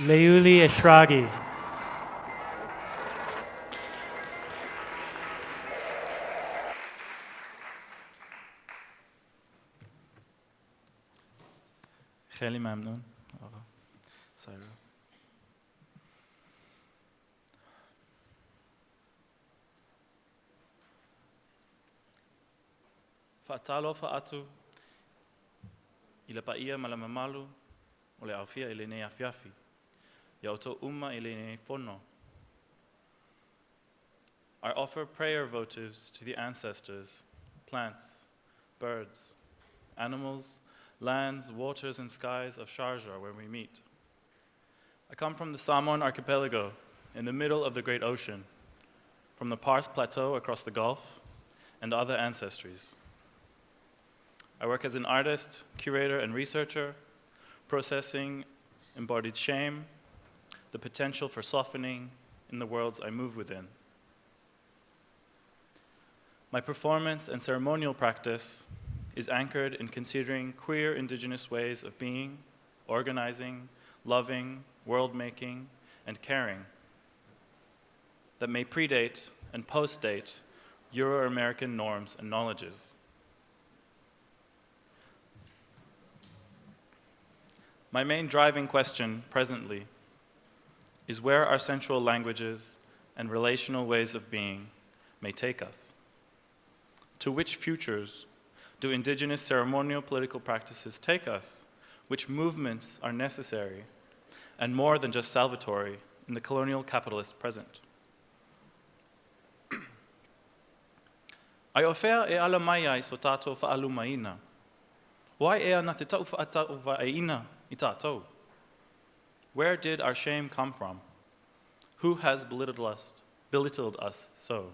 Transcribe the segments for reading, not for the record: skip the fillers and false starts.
Leuli Eshraghi. خیلی ممنون آقا سایرا. فأتالو فأتو إلى بقية ملاممالو ولا عافية إلى نيافيافي يأتو أمة إلى نيفونو. I offer prayer votives to the ancestors, plants, birds, animals, lands, waters, and skies of Sharjah where we meet. I come from the Samoan archipelago in the middle of the great ocean, from the Pars Plateau across the Gulf, and other ancestries. I work as an artist, curator, and researcher, processing embodied shame, the potential for softening in the worlds I move within. My performance and ceremonial practice is anchored in considering queer indigenous ways of being, organizing, loving, world-making, and caring that may predate and post-date Euro-American norms and knowledges. My main driving question presently is where our sensual languages and relational ways of being may take us. To which futures do indigenous ceremonial political practices take us? Which movements are necessary and more than just salvatory in the colonial capitalist present? Ai ofea e ala mai ai so tātou whaalumaina. Wai ea na te tau whaatau wa'aina I tātou? Where did our shame come from? Who has belittled us so?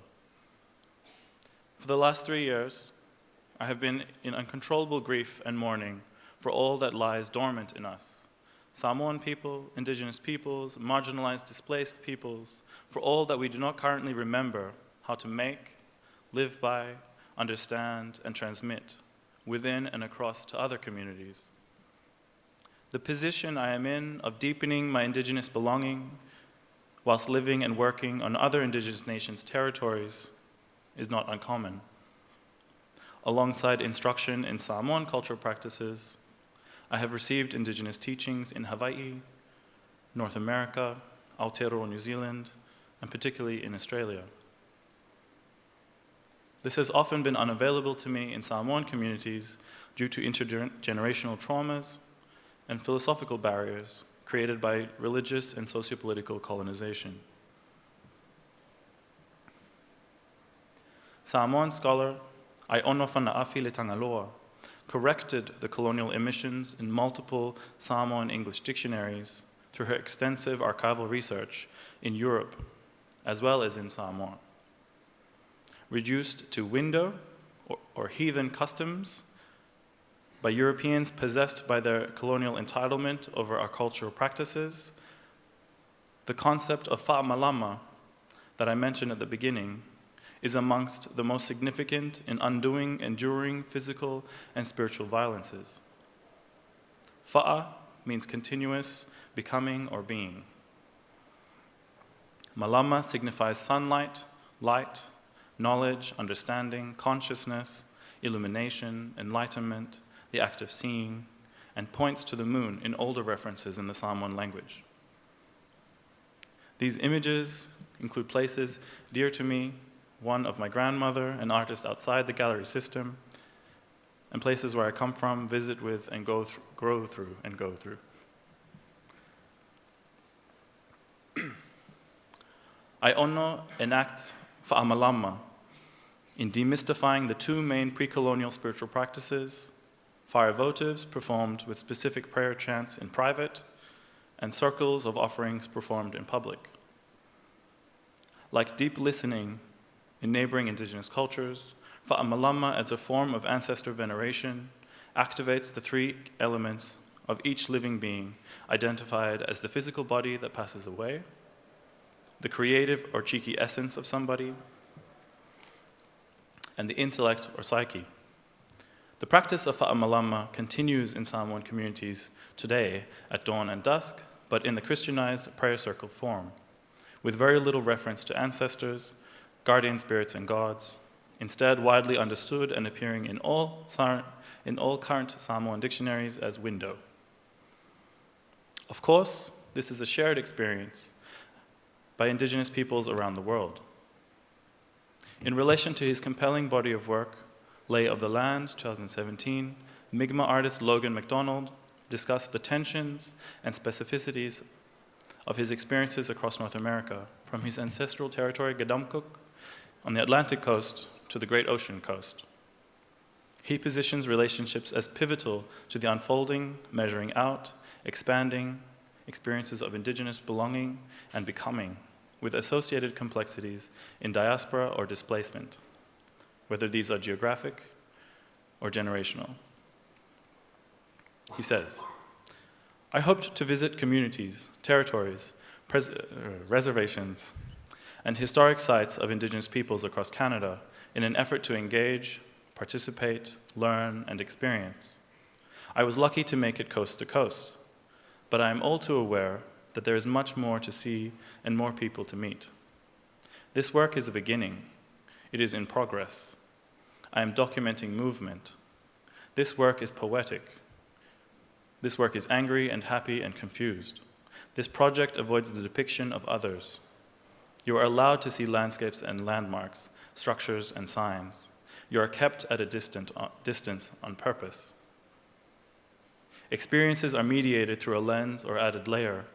For the last 3 years, I have been in uncontrollable grief and mourning for all that lies dormant in us. Samoan people, indigenous peoples, marginalized, displaced peoples, for all that we do not currently remember how to make, live by, understand, and transmit within and across to other communities. The position I am in of deepening my indigenous belonging whilst living and working on other indigenous nations' territories is not uncommon. Alongside instruction in Samoan cultural practices, I have received indigenous teachings in Hawaii, North America, Aotearoa New Zealand, and particularly in Australia. This has often been unavailable to me in Samoan communities due to intergenerational traumas and philosophical barriers created by religious and sociopolitical colonization. Samoan scholar Aiono Fana'afi Le Tangaloa corrected the colonial emissions in multiple Samoan English dictionaries through her extensive archival research in Europe, as well as in Samoa. Reduced to window or heathen customs by Europeans possessed by their colonial entitlement over our cultural practices, the concept of fa'amalama that I mentioned at the beginning is amongst the most significant in undoing enduring physical and spiritual violences. Fa'a means continuous, becoming, or being. Malama signifies sunlight, light, knowledge, understanding, consciousness, illumination, enlightenment, the act of seeing, and points to the moon in older references in the Samoan language. These images include places dear to me, one of my grandmother, an artist outside the gallery system, and places where I come from, visit with, and grow through. Aiono enacts fa'amalama in demystifying the two main pre-colonial spiritual practices, fire votives performed with specific prayer chants in private, and circles of offerings performed in public. Like deep listening in neighboring indigenous cultures, fa'amalama as a form of ancestor veneration activates the three elements of each living being identified as the physical body that passes away, the creative or cheeky essence of somebody, and the intellect or psyche. The practice of fa'amalama continues in Samoan communities today at dawn and dusk, but in the Christianized prayer circle form, with very little reference to ancestors, guardian spirits, and gods, instead widely understood and appearing in all current Samoan dictionaries as window. Of course, this is a shared experience by indigenous peoples around the world. In relation to his compelling body of work, Lay of the Land, 2017, Mi'kmaq artist Logan MacDonald discussed the tensions and specificities of his experiences across North America, from his ancestral territory, Gadamkuk, on the Atlantic coast to the Great Ocean coast. He positions relationships as pivotal to the unfolding, measuring out, expanding experiences of indigenous belonging and becoming, with associated complexities in diaspora or displacement, whether these are geographic or generational. He says, I hoped to visit communities, territories, reservations, and historic sites of indigenous peoples across Canada in an effort to engage, participate, learn, and experience. I was lucky to make it coast to coast, but I am all too aware that there is much more to see and more people to meet. This work is a beginning. It is in progress. I am documenting movement. This work is poetic. This work is angry and happy and confused. This project avoids the depiction of others. You are allowed to see landscapes and landmarks, structures and signs. You are kept at a distance on purpose. Experiences are mediated through a lens or added layer.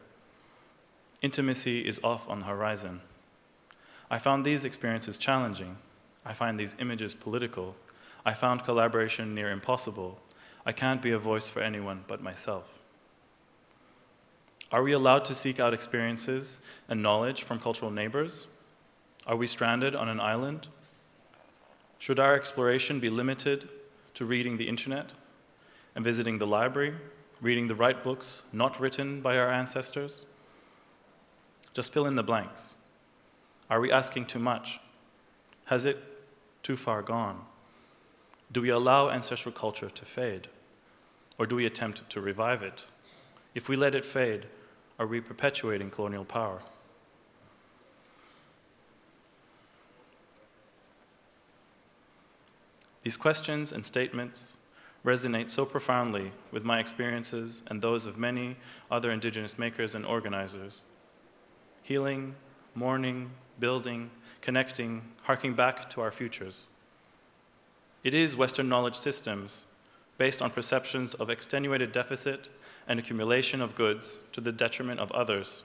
Intimacy is off on the horizon. I found these experiences challenging. I find these images political. I found collaboration near impossible. I can't be a voice for anyone but myself. Are we allowed to seek out experiences and knowledge from cultural neighbors? Are we stranded on an island? Should our exploration be limited to reading the internet and visiting the library, reading the right books not written by our ancestors? Just fill in the blanks. Are we asking too much? Has it too far gone? Do we allow ancestral culture to fade? Or do we attempt to revive it? If we let it fade, are we perpetuating colonial power? These questions and statements resonate so profoundly with my experiences and those of many other indigenous makers and organizers. Healing, mourning, building, connecting, harking back to our futures. It is Western knowledge systems based on perceptions of extenuated deficit and accumulation of goods to the detriment of others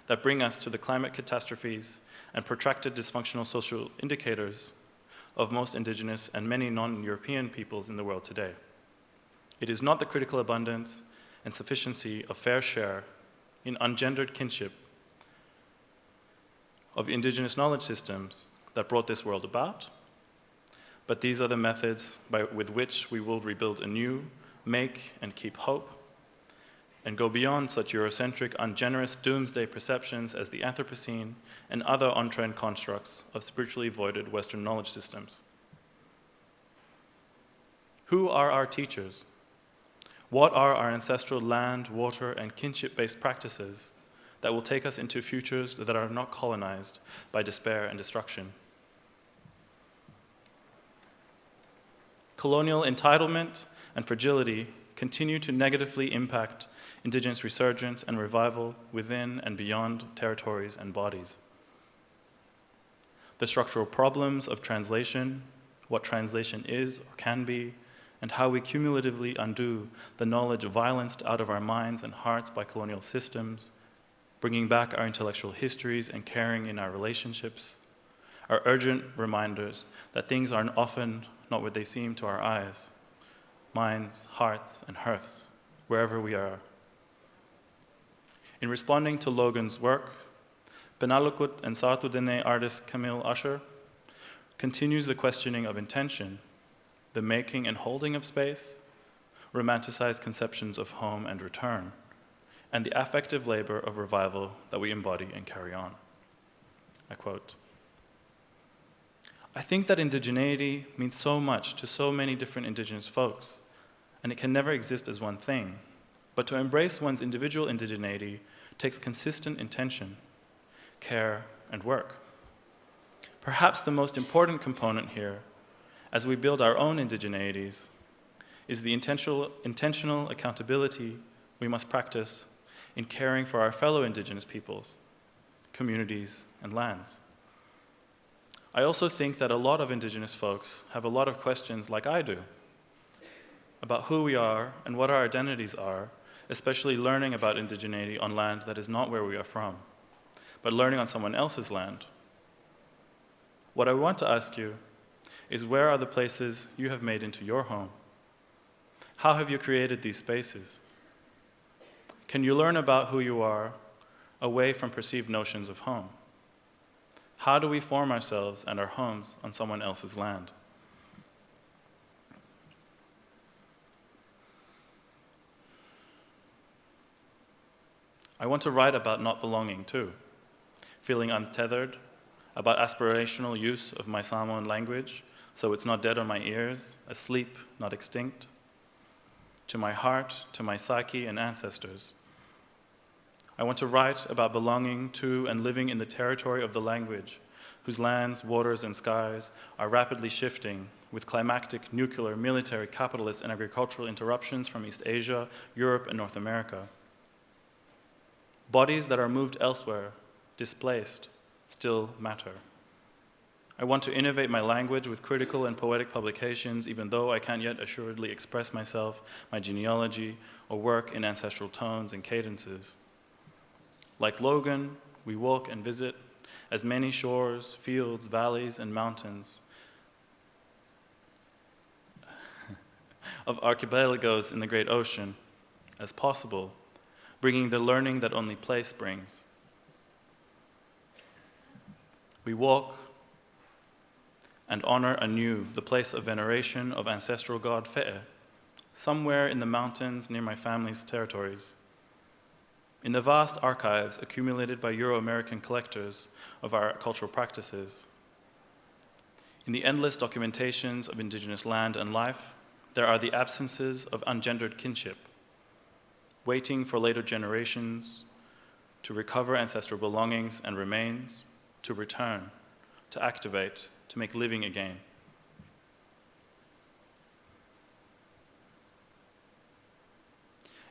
that bring us to the climate catastrophes and protracted dysfunctional social indicators of most indigenous and many non-European peoples in the world today. It is not the critical abundance and sufficiency of fair share in ungendered kinship of indigenous knowledge systems that brought this world about, but these are the methods with which we will rebuild anew, make and keep hope, and go beyond such Eurocentric, ungenerous doomsday perceptions as the Anthropocene and other on-trend constructs of spiritually voided Western knowledge systems. Who are our teachers? What are our ancestral land, water, and kinship-based practices that will take us into futures that are not colonized by despair and destruction? Colonial entitlement and fragility continue to negatively impact indigenous resurgence and revival within and beyond territories and bodies. The structural problems of translation, what translation is or can be, and how we cumulatively undo the knowledge violenced out of our minds and hearts by colonial systems, bringing back our intellectual histories and caring in our relationships, are urgent reminders that things are often not what they seem to our eyes, minds, hearts, and hearths, wherever we are. In responding to Logan's work, Penalukut and Saatudene artist Camille Usher continues the questioning of intention, the making and holding of space, romanticized conceptions of home and return, and the affective labor of revival that we embody and carry on. I quote, I think that indigeneity means so much to so many different indigenous folks, and it can never exist as one thing. But to embrace one's individual indigeneity, takes consistent intention, care, and work. Perhaps the most important component here, as we build our own indigeneities, is the intentional accountability we must practice in caring for our fellow indigenous peoples, communities, and lands. I also think that a lot of indigenous folks have a lot of questions like I do about who we are and what our identities are, especially learning about indigeneity on land that is not where we are from, but learning on someone else's land. What I want to ask you is, where are the places you have made into your home? How have you created these spaces? Can you learn about who you are away from perceived notions of home? How do we form ourselves and our homes on someone else's land? I want to write about not belonging too, feeling untethered, about aspirational use of my Samoan language so it's not dead on my ears, asleep, not extinct, to my heart, to my psyche and ancestors. I want to write about belonging to and living in the territory of the language, whose lands, waters, and skies are rapidly shifting with climactic, nuclear, military, capitalist, and agricultural interruptions from East Asia, Europe, and North America. Bodies that are moved elsewhere, displaced, still matter. I want to innovate my language with critical and poetic publications, even though I can't yet assuredly express myself, my genealogy, or work in ancestral tones and cadences. Like Logan, we walk and visit as many shores, fields, valleys, and mountains of archipelagos in the great ocean as possible, bringing the learning that only place brings. We walk and honor anew the place of veneration of ancestral god Fe'e, somewhere in the mountains near my family's territories. In the vast archives accumulated by Euro-American collectors of our cultural practices, in the endless documentations of indigenous land and life, there are the absences of ungendered kinship, waiting for later generations to recover ancestral belongings and remains, to return, to activate, to make living again.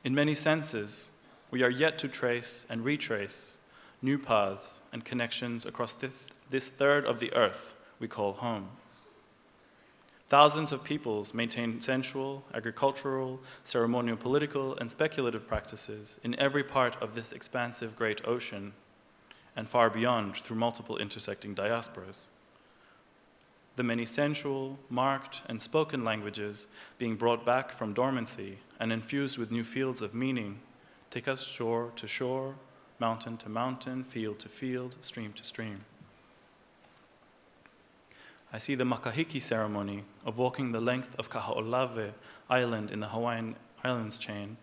In many senses, we are yet to trace and retrace new paths and connections across this third of the earth we call home. Thousands of peoples maintain sensual, agricultural, ceremonial, political, and speculative practices in every part of this expansive great ocean and far beyond through multiple intersecting diasporas. The many sensual, marked, and spoken languages being brought back from dormancy and infused with new fields of meaning take us shore to shore, mountain to mountain, field to field, stream to stream. I see the makahiki ceremony of walking the length of Kaho'olawe Island in the Hawaiian Islands chain,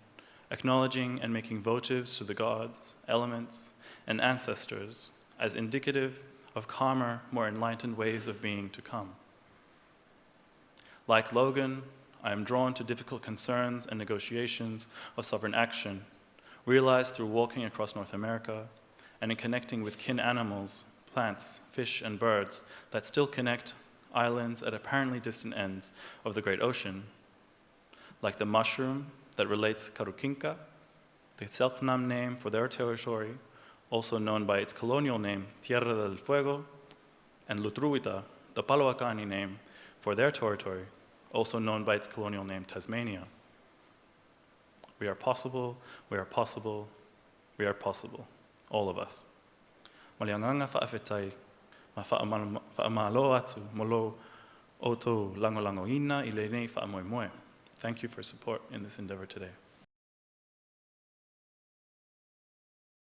acknowledging and making votives to the gods, elements, and ancestors as indicative of calmer, more enlightened ways of being to come. Like Logan, I am drawn to difficult concerns and negotiations of sovereign action, realized through walking across North America and in connecting with kin animals, plants, fish, and birds that still connect islands at apparently distant ends of the great ocean, like the mushroom that relates Karukinka, the Selknam name for their territory, also known by its colonial name, Tierra del Fuego, and Lutruwita, the Palawakani name for their territory, also known by its colonial name, Tasmania. We are possible, we are possible, we are possible, all of us. Malianganga whaawhetai, ma whaamalo atu, molo oto langolangoina I le nei whaamoemoe. Thank you for support in this endeavor today.